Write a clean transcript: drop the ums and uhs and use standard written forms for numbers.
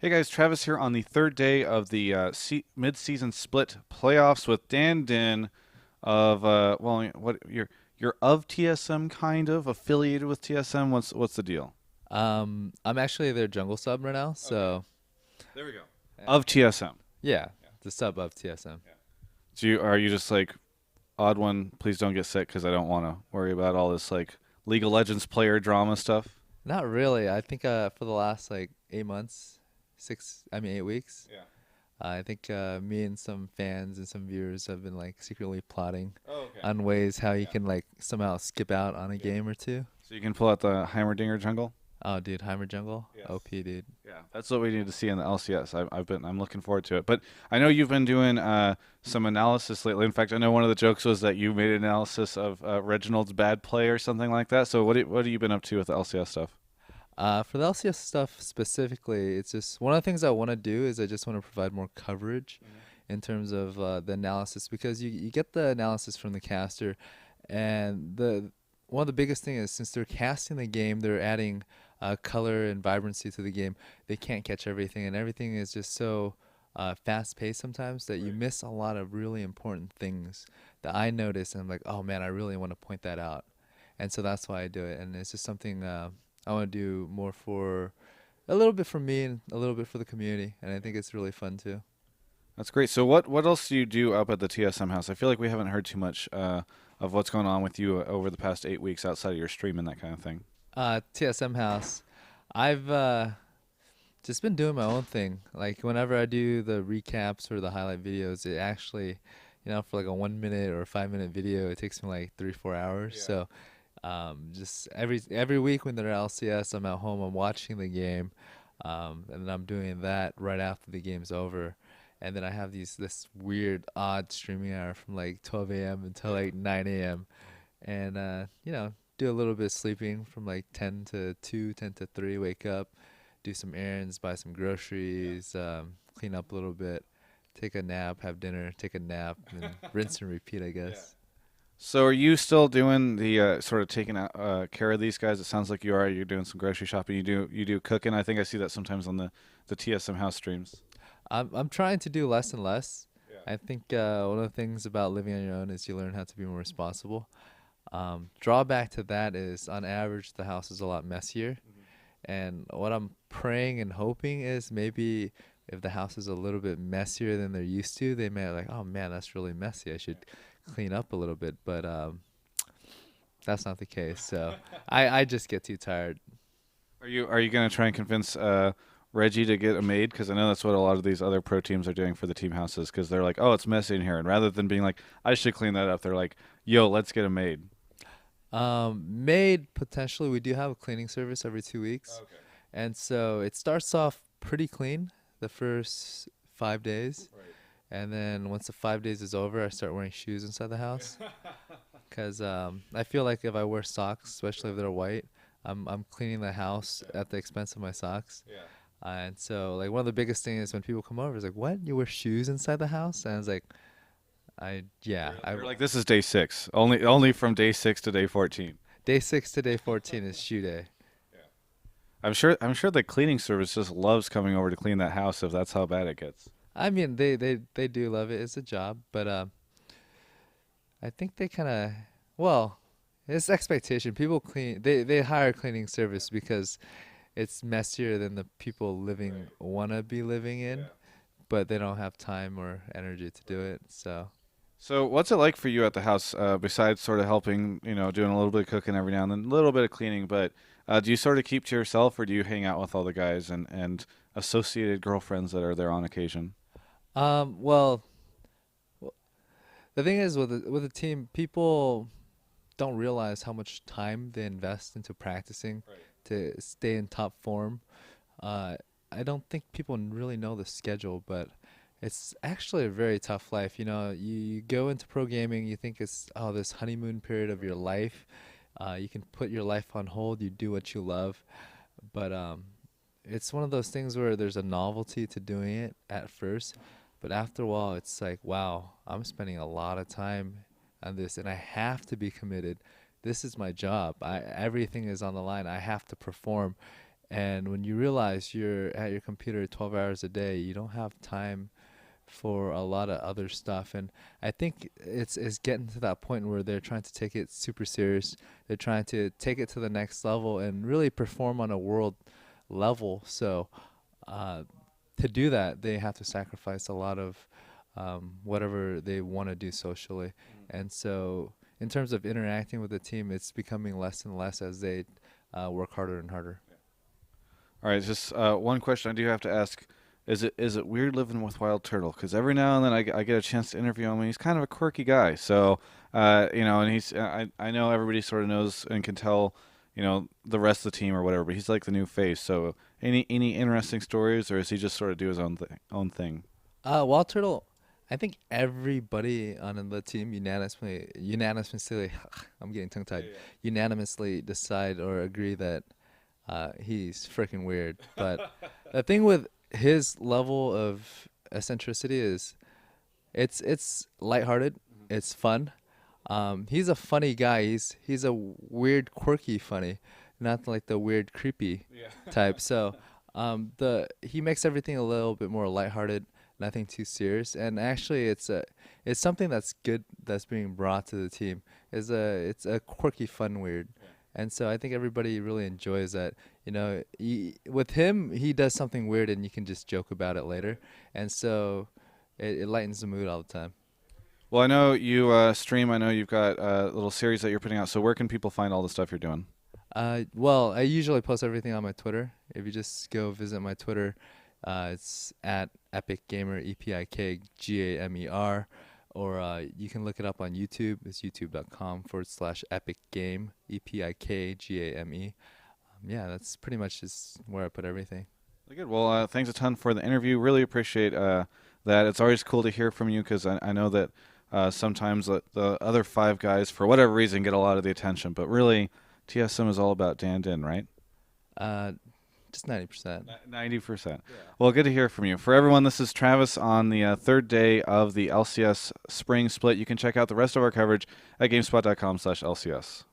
Hey guys, Travis here on the third day of the mid-season split playoffs with Dan Dinh of what you're of TSM, kind of affiliated with TSM. What's the deal? I'm actually their jungle sub right now, Okay, so there we go. uh, Of TSM. yeah, the sub of TSM. Yeah. So are you just like odd one? Please don't get sick because I don't want to worry about all this like League of Legends player drama stuff. Not really. I think for the last like 8 months, 8 weeks, Yeah. I think me and some fans and some viewers have been like secretly plotting Oh, okay. on ways how you Yeah. can like somehow skip out on a Yeah. game or two. So you can pull out the Heimerdinger jungle. Oh, dude, Heimer jungle, Yes. OP, dude. Yeah, that's what we need to see in the LCS. I'm looking forward to it. But I know you've been doing some analysis lately. In fact, I know one of the jokes was that you made an analysis of Reginald's bad play or something like that. So what have you been up to with the LCS stuff? For the LCS stuff specifically, it's just one of the things I want to do is I just want to provide more coverage in terms of the analysis because you get the analysis from the caster, and the one of the biggest thing is since they're casting the game, they're adding color and vibrancy to the game. They can't catch everything, and everything is just so fast paced sometimes that you Right. miss a lot of really important things that I notice, and I'm like, oh man, I really want to point that out, and so that's why I do it, and it's just something I want to do more for a little bit for me and a little bit for the community, and I think it's really fun too. That's great. So what else do you do up at the TSM house? I feel like we haven't heard too much of what's going on with you over the past 8 weeks outside of your stream and that kind of thing. TSM House, I've just been doing my own thing. Like whenever I do the recaps or the highlight videos, it actually, for like a 1 minute or 5 minute video, it takes me like 3 4 hours. Yeah. So just every week when they're LCS, I'm at home, I'm watching the game, and then I'm doing that right after the game's over. And then I have this weird odd streaming hour from like 12 a.m. until Yeah. like 9 a.m. And do a little bit of sleeping from like 10 to 2, 10 to 3, wake up, do some errands, buy some groceries, clean up a little bit, take a nap, have dinner, take a nap, and rinse and repeat, I Yeah. guess. So are you still doing the sort of taking care of these guys? It sounds like you are. You're doing some grocery shopping. You do cooking. I think I see that sometimes on the TSM house streams. I'm trying to do less and less. Yeah. I think one of the things about living on your own is you learn how to be more responsible. Drawback to that is, on average, the house is a lot messier. Mhm. And what I'm praying and hoping is maybe if the house is a little bit messier than they're used to, they may like, oh man, that's really messy. I should clean up a little bit. But that's not the case. So I just get too tired. Are you going to try and convince Reggie to get a maid? Because I know that's what a lot of these other pro teams are doing for the team houses. Because they're like, oh, it's messy in here, and rather than being like, I should clean that up, they're like, yo, let's get a maid. Maid, potentially, we do have a cleaning service every 2 weeks. Okay. And so it starts off pretty clean the first 5 days. Right. And then once the 5 days is over, I start wearing shoes inside the house. Because I feel like if I wear socks, especially if they're white, I'm cleaning the house Yeah. at the expense of my socks. Yeah. And so like one of the biggest things is when people come over is like, what? You wear shoes inside the house? And I was like, You're like, this is day 6. Only from day 6 to day 14. day 6 to day 14 is shoe day. Yeah. I'm sure the cleaning service just loves coming over to clean that house if that's how bad it gets. I mean, they do love it. It's a job, but I think they kind of, well, it's expectation. People clean, they hire cleaning service because it's messier than the people living Right. wanna be living in, Yeah. but they don't have time or energy to do it. So, So what's it like for you at the house, besides sort of helping, doing a little bit of cooking every now and then, a little bit of cleaning, but do you sort of keep to yourself or do you hang out with all the guys and associated girlfriends that are there on occasion? well, the thing is with the team, people don't realize how much time they invest into practicing Right. to stay in top form. Uh, I don't think people really know the schedule, but it's actually a very tough life. You go into pro gaming, you think it's this honeymoon period of your life. You can put your life on hold. You do what you love, but it's one of those things where there's a novelty to doing it at first, but after a while, it's like, wow, I'm spending a lot of time on this, and I have to be committed. This is my job. Everything is on the line. I have to perform, And when you realize you're at your computer 12 hours a day, you don't have time for a lot of other stuff. And I think it's getting to that point where they're trying to take it super serious. They're trying to take it to the next level and really perform on a world level. So uh, to do that, they have to sacrifice a lot of whatever they want to do socially. And so in terms of interacting with the team, it's becoming less and less as they work harder and harder. All right, just one question I do have to ask. Is it weird living with WildTurtle? Because every now and then I get a chance to interview him, and he's kind of a quirky guy. So, and I know everybody sort of knows and can tell, the rest of the team or whatever, but he's like the new face. So, any interesting stories, or is he just sort of do his own thing? Wild Turtle, I think everybody on the team unanimously, I'm getting tongue tied, unanimously decide or agree that he's freaking weird. But the thing with his level of eccentricity is it's lighthearted, it's fun. He's a funny guy. He's a weird, quirky funny, not like the weird, creepy type. So the he makes everything a little bit more lighthearted, nothing too serious. And actually, it's something that's good that's being brought to the team. It's a quirky, fun, weird. And so I think everybody really enjoys that. With him, he does something weird, and you can just joke about it later. And so it lightens the mood all the time. Well, I know you stream. I know you've got a little series that you're putting out. So where can people find all the stuff you're doing? Well, I usually post everything on my Twitter. If you just go visit my Twitter, it's at Epic Gamer, EPIKGAMER, or you can look it up on YouTube. It's youtube.com/Epic Game, EPIKGAME. Yeah, that's pretty much just where I put everything. Very good. Well, thanks a ton for the interview. Really appreciate that. It's always cool to hear from you because I know that sometimes the other five guys, for whatever reason, get a lot of the attention. But really, TSM is all about Dan Dinh, right? Uh, just 90%. 90%. Well, good to hear from you. For everyone, this is Travis on the third day of the LCS Spring Split. You can check out the rest of our coverage at gamespot.com/LCS.